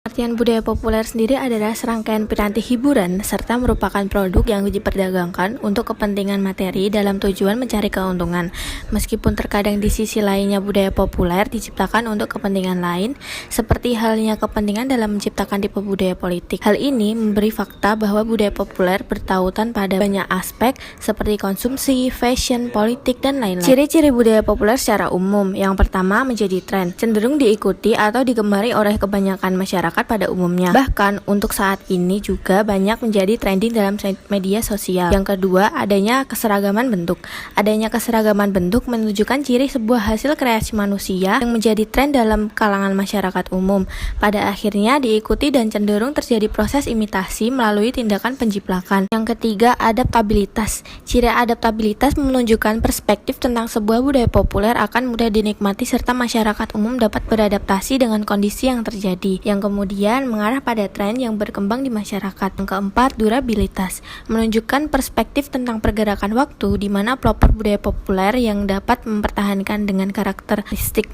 Artian budaya populer sendiri adalah serangkaian piranti hiburan serta merupakan produk yang diperdagangkan untuk kepentingan materi dalam tujuan mencari keuntungan. Meskipun terkadang di sisi lainnya budaya populer diciptakan untuk kepentingan lain, seperti halnya kepentingan dalam menciptakan tipe budaya politik. Hal ini memberi fakta bahwa budaya populer bertautan pada banyak aspek seperti konsumsi, fashion, politik, dan lain-lain. Ciri-ciri budaya populer secara umum. Yang pertama, menjadi tren, cenderung diikuti atau digemari oleh kebanyakan masyarakat pada umumnya. Bahkan untuk saat ini juga banyak menjadi trending dalam media sosial. Yang kedua, adanya keseragaman bentuk. Adanya keseragaman bentuk menunjukkan ciri sebuah hasil kreasi manusia yang menjadi tren dalam kalangan masyarakat umum. Pada akhirnya diikuti dan cenderung terjadi proses imitasi melalui tindakan penjiplakan. Yang ketiga, adaptabilitas. Ciri adaptabilitas menunjukkan perspektif tentang sebuah budaya populer akan mudah dinikmati serta masyarakat umum dapat beradaptasi dengan kondisi yang terjadi. Yang kemudian mengarah pada tren yang berkembang di masyarakat. Yang keempat, durabilitas, menunjukkan perspektif tentang pergerakan waktu di mana pelopor budaya populer yang dapat mempertahankan dengan karakteristik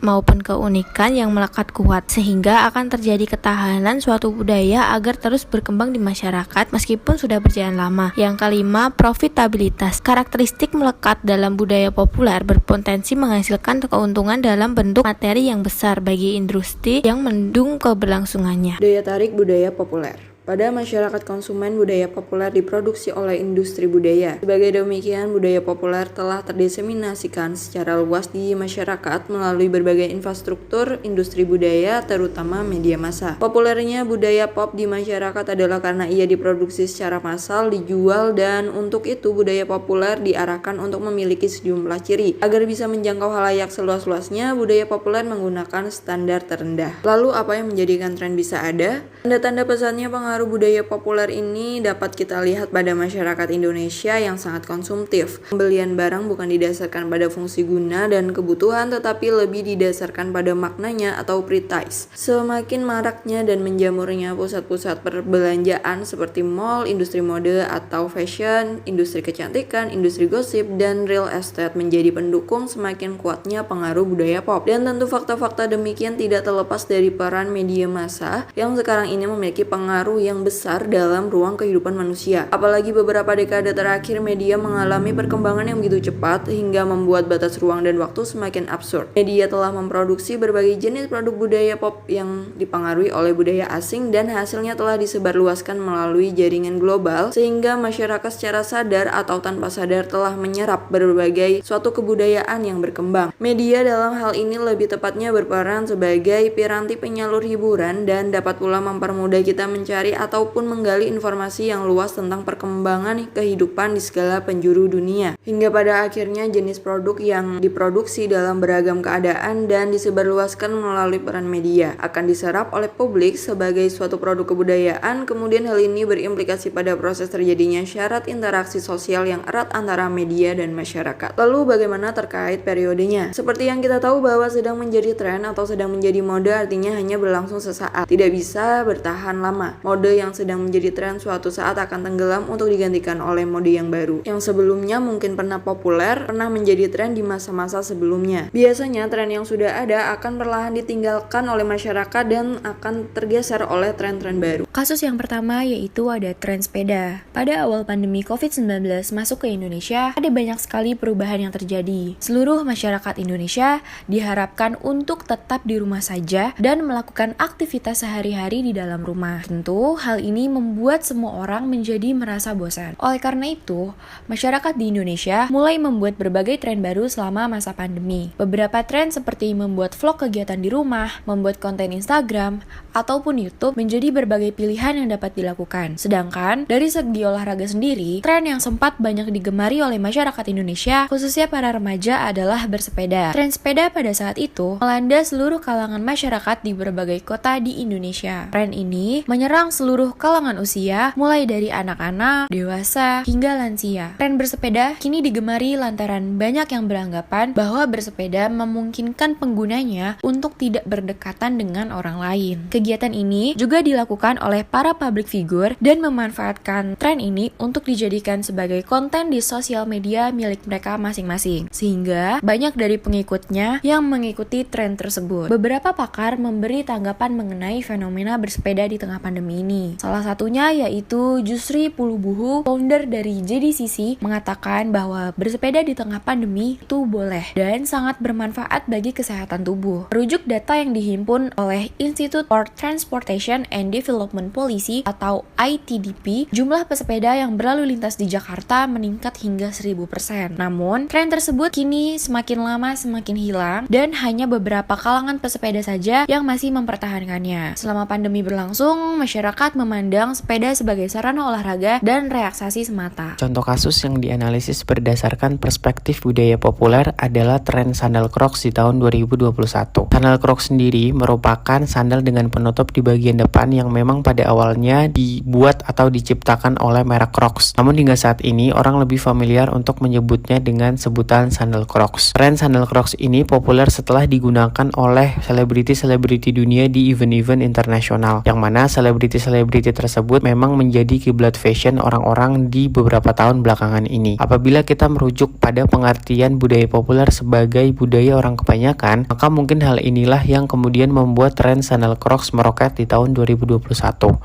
maupun keunikan yang melekat kuat, sehingga akan terjadi ketahanan suatu budaya agar terus berkembang di masyarakat meskipun sudah berjalan lama. Yang kelima, profitabilitas. Karakteristik melekat dalam budaya populer berpotensi menghasilkan keuntungan dalam bentuk materi yang besar bagi industri yang mendukung keberlangsungannya. Daya tarik budaya populer. Pada masyarakat konsumen, budaya populer diproduksi oleh industri budaya. Sebagai demikian, budaya populer telah terdiseminasikan secara luas di masyarakat melalui berbagai infrastruktur industri budaya, terutama media massa. Populernya budaya pop di masyarakat adalah karena ia diproduksi secara massal, dijual, dan untuk itu budaya populer diarahkan untuk memiliki sejumlah ciri. Agar bisa menjangkau halayak seluas-luasnya, budaya populer menggunakan standar terendah. Lalu apa yang menjadikan tren bisa ada? Tanda-tanda pesannya pengaruh budaya populer ini dapat kita lihat pada masyarakat Indonesia yang sangat konsumtif. Pembelian barang bukan didasarkan pada fungsi guna dan kebutuhan, tetapi lebih didasarkan pada maknanya atau pretice. Semakin maraknya dan menjamurnya pusat-pusat perbelanjaan seperti mall, industri mode atau fashion, industri kecantikan, industri gosip, dan real estate menjadi pendukung semakin kuatnya pengaruh budaya pop. Dan tentu fakta-fakta demikian tidak terlepas dari peran media massa yang sekarang ini memiliki pengaruh yang besar dalam ruang kehidupan manusia. Apalagi beberapa dekade terakhir media mengalami perkembangan yang begitu cepat hingga membuat batas ruang dan waktu semakin absurd. Media telah memproduksi berbagai jenis produk budaya pop yang dipengaruhi oleh budaya asing dan hasilnya telah disebarluaskan melalui jaringan global sehingga masyarakat secara sadar atau tanpa sadar telah menyerap berbagai suatu kebudayaan yang berkembang. Media dalam hal ini lebih tepatnya berperan sebagai piranti penyalur hiburan dan dapat pula mempermudah kita mencari ataupun menggali informasi yang luas tentang perkembangan kehidupan di segala penjuru dunia. Hingga pada akhirnya jenis produk yang diproduksi dalam beragam keadaan dan disebarluaskan melalui peran media akan diserap oleh publik sebagai suatu produk kebudayaan. Kemudian hal ini berimplikasi pada proses terjadinya syarat interaksi sosial yang erat antara media dan masyarakat. Lalu bagaimana terkait periodenya? Seperti yang kita tahu bahwa sedang menjadi tren atau sedang menjadi mode artinya hanya berlangsung sesaat, tidak bisa bertahan lama. Mode yang sedang menjadi tren suatu saat akan tenggelam untuk digantikan oleh mode yang baru. Yang sebelumnya mungkin pernah populer, pernah menjadi tren di masa-masa sebelumnya. Biasanya tren yang sudah ada akan perlahan ditinggalkan oleh masyarakat dan akan tergeser oleh tren-tren baru. Kasus yang pertama yaitu ada tren sepeda. Pada awal pandemi COVID-19 masuk ke Indonesia, ada banyak sekali perubahan yang terjadi. Seluruh masyarakat Indonesia diharapkan untuk tetap di rumah saja dan melakukan aktivitas sehari-hari di dalam rumah. Tentu, hal ini membuat semua orang menjadi merasa bosan. Oleh karena itu, masyarakat di Indonesia mulai membuat berbagai tren baru selama masa pandemi. Beberapa tren seperti membuat vlog kegiatan di rumah, membuat konten Instagram, ataupun YouTube menjadi berbagai pilihan yang dapat dilakukan. Sedangkan, dari segi olahraga sendiri, tren yang sempat banyak digemari oleh masyarakat Indonesia, khususnya para remaja adalah bersepeda. Tren sepeda pada saat itu melanda seluruh kalangan masyarakat di berbagai kota di Indonesia. Tren ini menyerang seluruh kalangan usia, mulai dari anak-anak, dewasa, hingga lansia. Tren bersepeda kini digemari lantaran banyak yang beranggapan bahwa bersepeda memungkinkan penggunanya untuk tidak berdekatan dengan orang lain. Kegiatan ini juga dilakukan oleh para public figure dan memanfaatkan tren ini untuk dijadikan sebagai konten di sosial media milik mereka masing-masing. Sehingga banyak dari pengikutnya yang mengikuti tren tersebut. Beberapa pakar memberi tanggapan mengenai fenomena bersepeda di tengah pandemi ini. Salah satunya yaitu Jusri Pulubuhu, founder dari JDCC, mengatakan bahwa bersepeda di tengah pandemi itu boleh dan sangat bermanfaat bagi kesehatan tubuh. Merujuk data yang dihimpun oleh Institute for Transportation and Development Policy atau ITDP, jumlah pesepeda yang berlalu lintas di Jakarta meningkat hingga 1000%. Namun, tren tersebut kini semakin lama semakin hilang dan hanya beberapa kalangan pesepeda saja yang masih mempertahankannya. Selama pandemi berlangsung, masyarakat memandang sepeda sebagai sarana olahraga dan relaksasi semata. Contoh kasus yang dianalisis berdasarkan perspektif budaya populer adalah tren sandal Crocs di tahun 2021. Sandal Crocs sendiri merupakan sandal dengan penutup di bagian depan yang memang pada awalnya dibuat atau diciptakan oleh merek Crocs. Namun hingga saat ini orang lebih familiar untuk menyebutnya dengan sebutan sandal Crocs. Tren sandal Crocs ini populer setelah digunakan oleh selebriti-selebriti dunia di event-event internasional, yang mana selebriti-selebriti tersebut memang menjadi kiblat fashion orang-orang di beberapa tahun belakangan ini. Apabila kita merujuk pada pengertian budaya populer sebagai budaya orang kebanyakan, maka mungkin hal inilah yang kemudian membuat tren sandal Crocs meroket di tahun 2021.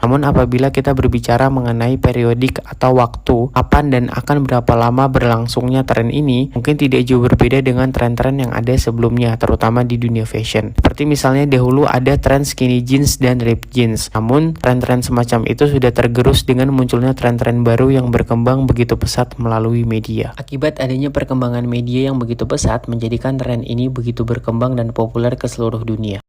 Namun apabila kita berbicara mengenai periodik atau waktu, kapan dan akan berapa lama berlangsungnya tren ini, mungkin tidak jauh berbeda dengan tren-tren yang ada sebelumnya, terutama di dunia fashion. Seperti misalnya dahulu ada tren skinny jeans dan ripped jeans. Namun, tren-tren semacam itu sudah tergerus dengan munculnya tren-tren baru yang berkembang begitu pesat melalui media. Akibat adanya perkembangan media yang begitu pesat menjadikan tren ini begitu berkembang dan populer ke seluruh dunia.